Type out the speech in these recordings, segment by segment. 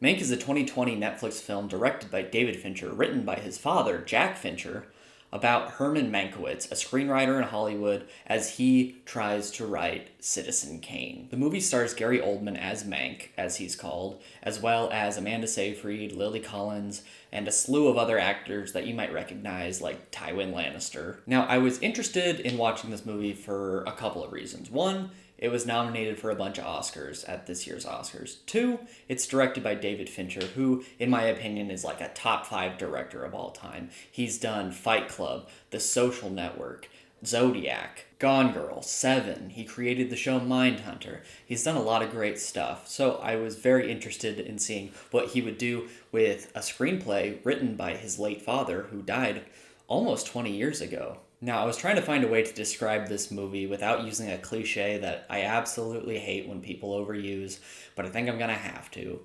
Mank is a 2020 Netflix film directed by David Fincher, written by his father, Jack Fincher, about Herman Mankiewicz, a screenwriter in Hollywood, as he tries to write Citizen Kane. The movie stars Gary Oldman as Mank, as he's called, as well as Amanda Seyfried, Lily Collins, and a slew of other actors that you might recognize, like Tywin Lannister. Now, I was interested in watching this movie for a couple of reasons. One, it was nominated for a bunch of Oscars at this year's Oscars. Two, it's directed by David Fincher, who, in my opinion, is like a top 5 director of all time. He's done Fight Club, The Social Network, Zodiac, Gone Girl, Seven. He created the show Mindhunter. He's done a lot of great stuff. So I was very interested in seeing what he would do with a screenplay written by his late father, who died almost 20 years ago. Now, I was trying to find a way to describe this movie without using a cliche that I absolutely hate when people overuse, but I think I'm gonna have to.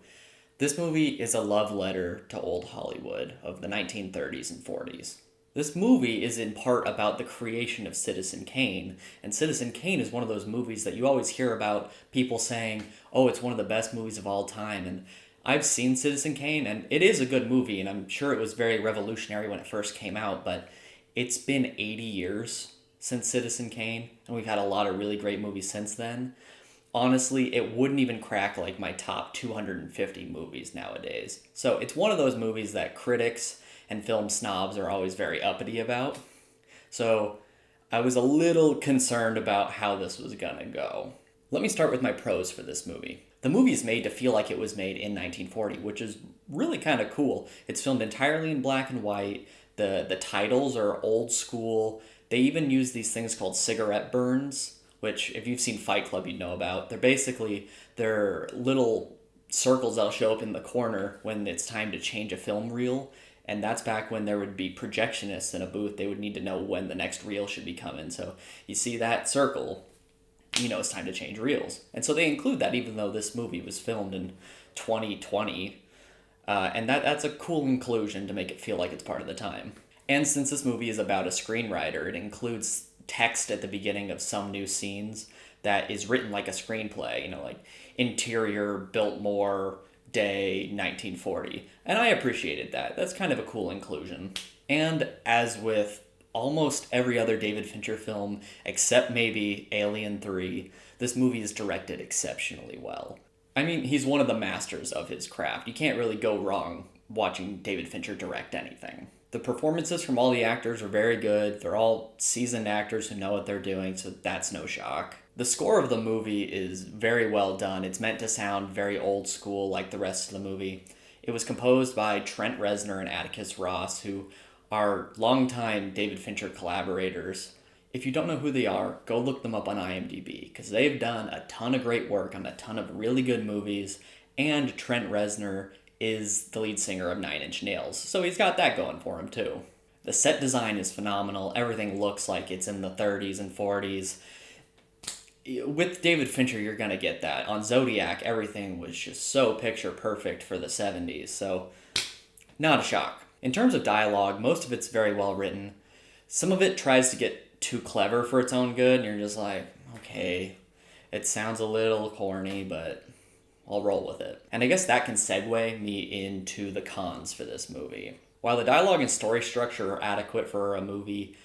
This movie is a love letter to old Hollywood of the 1930s and 40s. This movie is in part about the creation of Citizen Kane, and Citizen Kane is one of those movies that you always hear about people saying, oh, it's one of the best movies of all time, and I've seen Citizen Kane, and it is a good movie, and I'm sure it was very revolutionary when it first came out, but it's been 80 years since Citizen Kane, and we've had a lot of really great movies since then. Honestly, it wouldn't even crack like my top 250 movies nowadays. So it's one of those movies that critics and film snobs are always very uppity about. So I was a little concerned about how this was gonna go. Let me start with my pros for this movie. The movie is made to feel like it was made in 1940, which is really kind of cool. It's filmed entirely in black and white. The titles are old school. They even use these things called cigarette burns, which if you've seen Fight Club, you'd know about. They're little circles that'll show up in the corner when it's time to change a film reel. And that's back when there would be projectionists in a booth. They would need to know when the next reel should be coming. So you see that circle, you know it's time to change reels. And so they include that even though this movie was filmed in 2020. And that's a cool inclusion to make it feel like it's part of the time. And since this movie is about a screenwriter, it includes text at the beginning of some new scenes that is written like a screenplay, you know, like interior, Biltmore, day, 1940. And I appreciated that. That's kind of a cool inclusion. And as with almost every other David Fincher film, except maybe Alien 3, this movie is directed exceptionally well. I mean, he's one of the masters of his craft. You can't really go wrong watching David Fincher direct anything. The performances from all the actors are very good. They're all seasoned actors who know what they're doing, so that's no shock. The score of the movie is very well done. It's meant to sound very old school like the rest of the movie. It was composed by Trent Reznor and Atticus Ross, who are longtime David Fincher collaborators. If you don't know who they are, go look them up on IMDb, because they've done a ton of great work on a ton of really good movies, and Trent Reznor is the lead singer of Nine Inch Nails, so he's got that going for him too. The set design is phenomenal. Everything looks like it's in the 30s and 40s. With David Fincher, you're going to get that. On Zodiac, everything was just so picture perfect for the 70s, so not a shock. In terms of dialogue, most of it's very well written. Some of it tries to get too clever for its own good, and you're just like, okay, it sounds a little corny, but I'll roll with it. And I guess that can segue me into the cons for this movie. While the dialogue and story structure are adequate for a movie,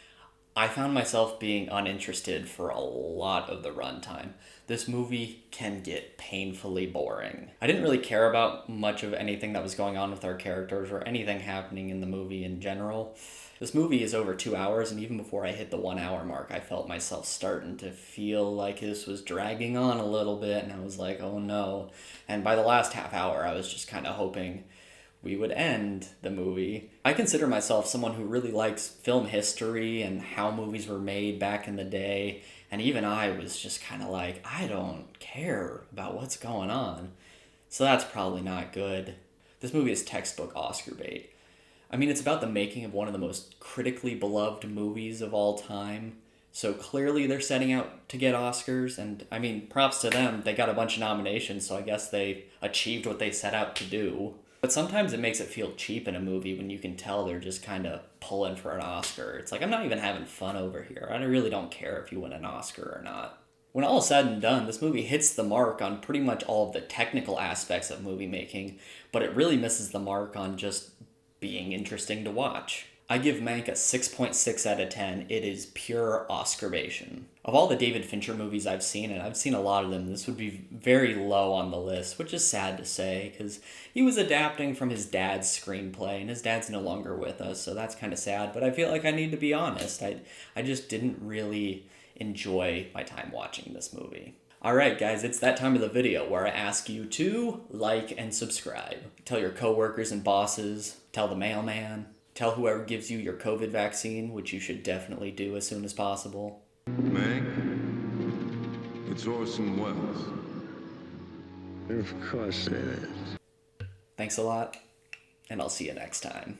I found myself being uninterested for a lot of the runtime. This movie can get painfully boring. I didn't really care about much of anything that was going on with our characters or anything happening in the movie in general. This movie is over 2 hours, and even before I hit the 1 hour mark, I felt myself starting to feel like this was dragging on a little bit, and I was like, oh no. And by the last half hour, I was just kind of hoping we would end the movie. I consider myself someone who really likes film history and how movies were made back in the day, and even I was just kind of like, I don't care about what's going on. So that's probably not good. This movie is textbook Oscar bait. I mean, it's about the making of one of the most critically beloved movies of all time. So clearly they're setting out to get Oscars, and I mean, props to them. They got a bunch of nominations, so I guess they achieved what they set out to do. But sometimes it makes it feel cheap in a movie when you can tell they're just kind of pulling for an Oscar. It's like, I'm not even having fun over here. I really don't care if you win an Oscar or not. When all is said and done, this movie hits the mark on pretty much all of the technical aspects of movie making, but it really misses the mark on just being interesting to watch. I give Mank a 6.6 out of 10. It is pure Oscar-bation. Of all the David Fincher movies I've seen, and I've seen a lot of them, this would be very low on the list, which is sad to say, because he was adapting from his dad's screenplay, and his dad's no longer with us, so that's kind of sad, but I feel like I need to be honest. I just didn't really enjoy my time watching this movie. Alright guys, it's that time of the video where I ask you to like and subscribe. Tell your coworkers and bosses, tell the mailman, tell whoever gives you your COVID vaccine, which you should definitely do as soon as possible. Mank, it's Orson Welles. Of course it is. Thanks a lot, and I'll see you next time.